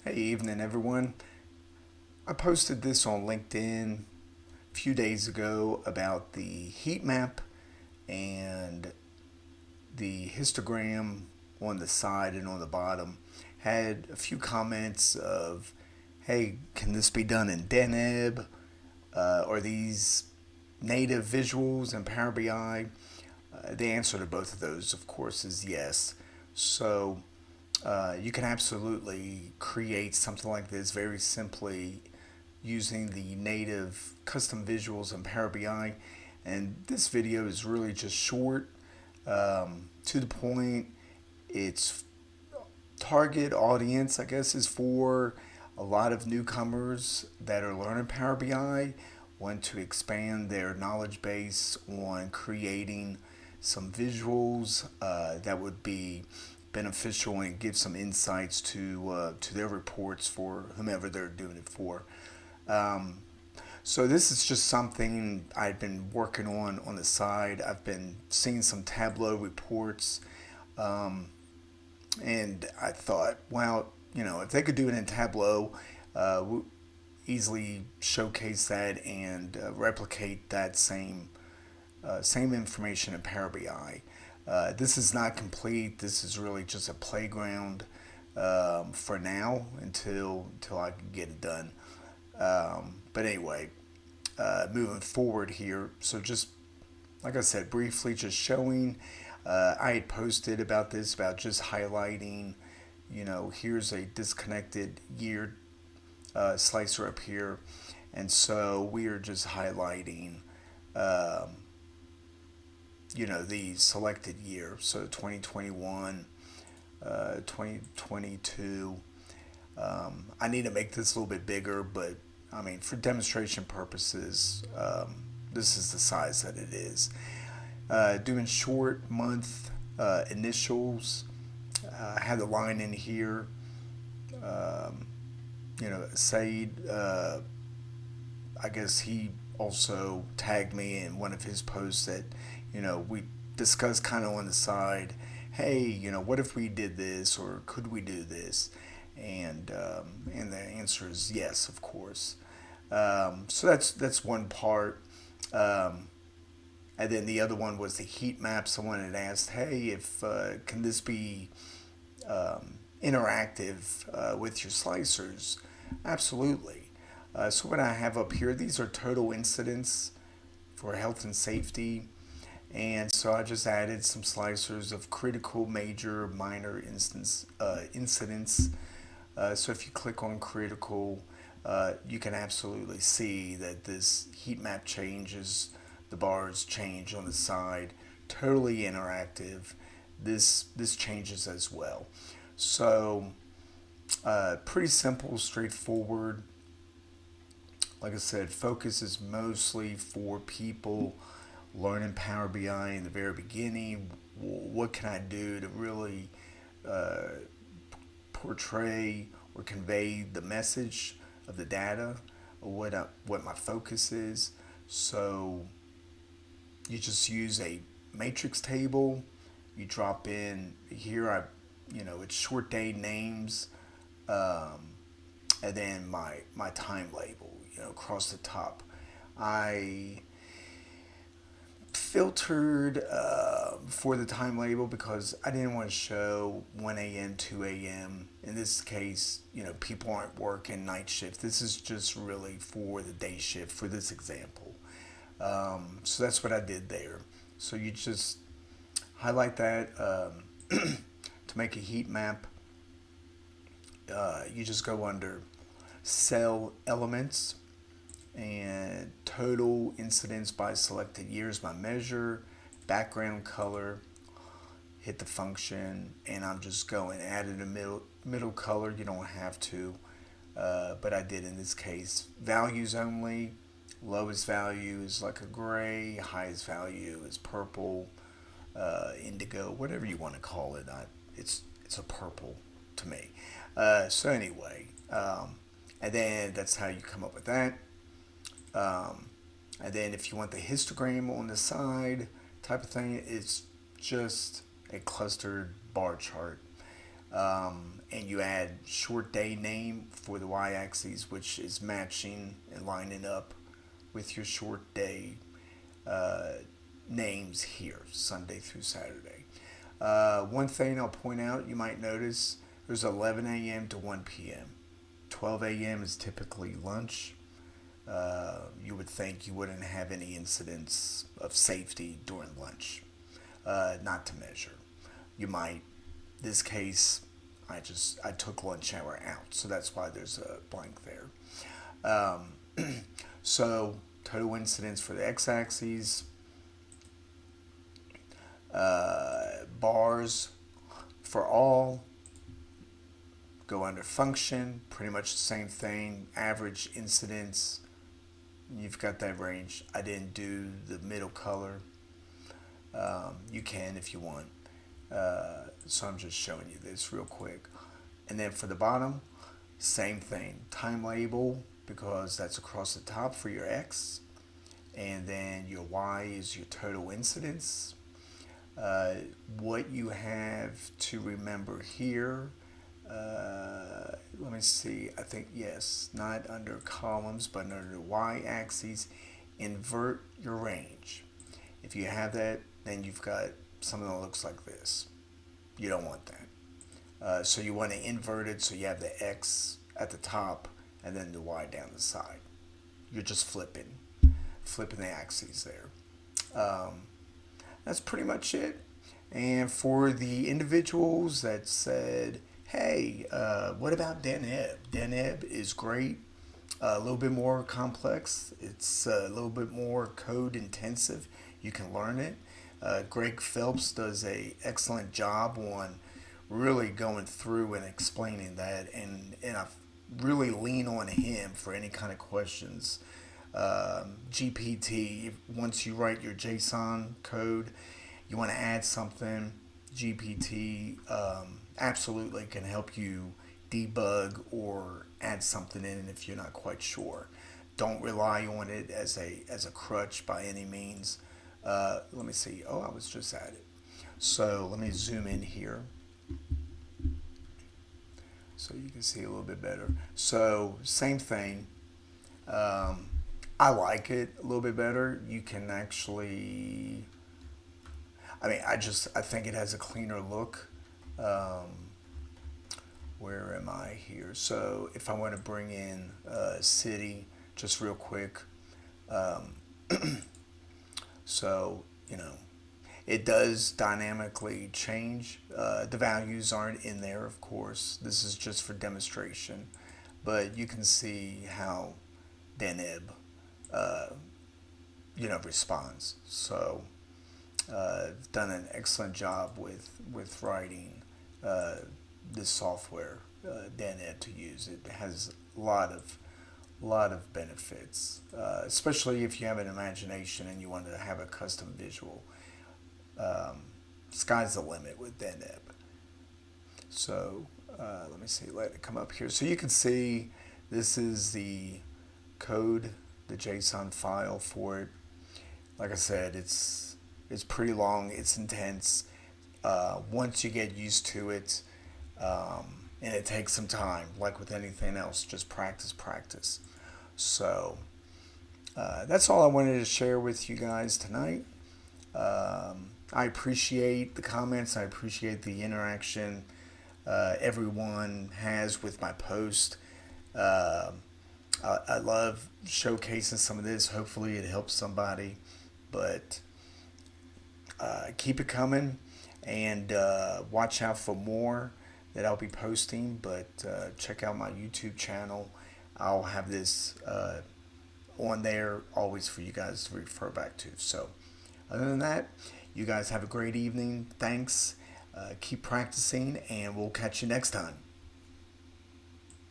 Hey, evening, everyone. I posted this on LinkedIn a few days ago about the heat map and the histogram on the side and on the bottom. Had a few comments of, hey, can this be done in Deneb? Are these native visuals in Power BI? The answer to both of those, of course, is yes. So you can absolutely create something like this very simply using the native custom visuals in Power BI. And this video is really just short, to the point. Its target audience, I guess, is for a lot of newcomers that are learning Power BI, want to expand their knowledge base on creating some visuals that would be beneficial and give some insights to their reports for whomever they're doing it for. Um, so this is just something I've been working on the side. I've been seeing some Tableau reports, um, and I thought, well, if they could do it in Tableau, we easily showcase that and replicate that same information in Power BI. This is not complete. This is really just a playground for now until I can get it done. But anyway, moving forward here. So just like I said, briefly, just showing. I had posted about this, about just highlighting. Here's a disconnected year slicer up here, and so we are just highlighting. Um, the selected year, so 2021, 2022. I need to make this a little bit bigger, but I mean, for demonstration purposes, this is the size that it is. Doing short month initials. I had the line in here. Um, Said, I guess he also tagged me in one of his posts that, we discussed kind of on the side, hey, what if we did this or could we do this? And the answer is yes, of course. So that's one part. Um, and then the other one was the heat map. Someone had asked, hey, if can this be interactive with your slicers? Absolutely. So what I have up here, these are total incidents for health and safety. And so I just added some slicers of critical, major, minor incidents. So if you click on critical, you can absolutely see that this heat map changes. The bars change on the side. Totally interactive. This changes as well. So pretty simple, straightforward. Like I said, focus is mostly for people learning Power BI in the very beginning. What can I do to really uh, portray or convey the message of the data, or what my focus is? So you just use a matrix table. You drop in here. It's short day names, um, and then my time label. Across the top. I filtered for the time label because I didn't want to show 1 a.m., 2 a.m. In this case, people aren't working night shift. This is just really for the day shift for this example. So that's what I did there. So you just highlight that to make a heat map. You just go under cell elements and total incidents by selected years by measure, background color, hit the function, and I'm just going added a middle color. You don't have to, but I did in this case. Values only. Lowest value is like a gray. Highest value is purple, indigo, whatever you want to call it. It's a purple to me. So anyway, and then that's how you come up with that. Um, and then if you want the histogram on the side type of thing, it's just a clustered bar chart. and you add short day name for the y-axis, which is matching and lining up with your short day uh, names here, Sunday through Saturday. One thing I'll point out, you might notice there's 11 a.m. to 1 p.m. 12 a.m. is typically lunch. You would think you wouldn't have any incidents of safety during lunch, not to measure. You might, this case, I took lunch hour out, so that's why there's a blank there. So total incidents for the x-axis, bars for all, go under function, pretty much the same thing, average incidents, you've got that range. I didn't do the middle color. You can if you want. So I'm just showing you this real quick. And then for the bottom, same thing. Time label, because that's across the top for your X. And then your Y is your total incidence. What you have to remember here, let me see, I think yes, not under columns, but under the y-axis, invert your range. If you have that, then you've got something that looks like this. You don't want that. So you want to invert it so you have the X at the top and then the Y down the side. You're just flipping the axes there. That's pretty much it. And for the individuals that said, hey, what about Deneb? Deneb is great, a little bit more complex. It's a little bit more code intensive. You can learn it. Greg Phelps does an excellent job on really going through and explaining that, and I really lean on him for any kind of questions. GPT, once you write your JSON code, you want to add something, GPT absolutely can help you debug or add something in if you're not quite sure. Don't rely on it as a crutch by any means. Let me see. Oh, I was just at it. So let me zoom in here so you can see a little bit better. So same thing. I like it a little bit better. You can actually, I think it has a cleaner look. Where am I here? So if I want to bring in city, just real quick. So, it does dynamically change. The values aren't in there, of course. This is just for demonstration. But you can see how Deneb, responds. So, done an excellent job with writing this software, Deneb, to use. It has a lot of benefits, especially if you have an imagination and you want to have a custom visual. Sky's the limit with Deneb. So let me see, let it come up here. So you can see this is the code, the JSON file for it. Like I said, it's pretty long, it's intense. Once you get used to it, and it takes some time, like with anything else, just practice. So that's all I wanted to share with you guys tonight. I appreciate the comments. I appreciate the interaction everyone has with my post. I love showcasing some of this. Hopefully it helps somebody. But keep it coming, and watch out for more that I'll be posting. But check out my YouTube channel. I'll have this on there always for you guys to refer back to. So other than that, you guys have a great evening. Thanks. Keep practicing, and we'll catch you next time.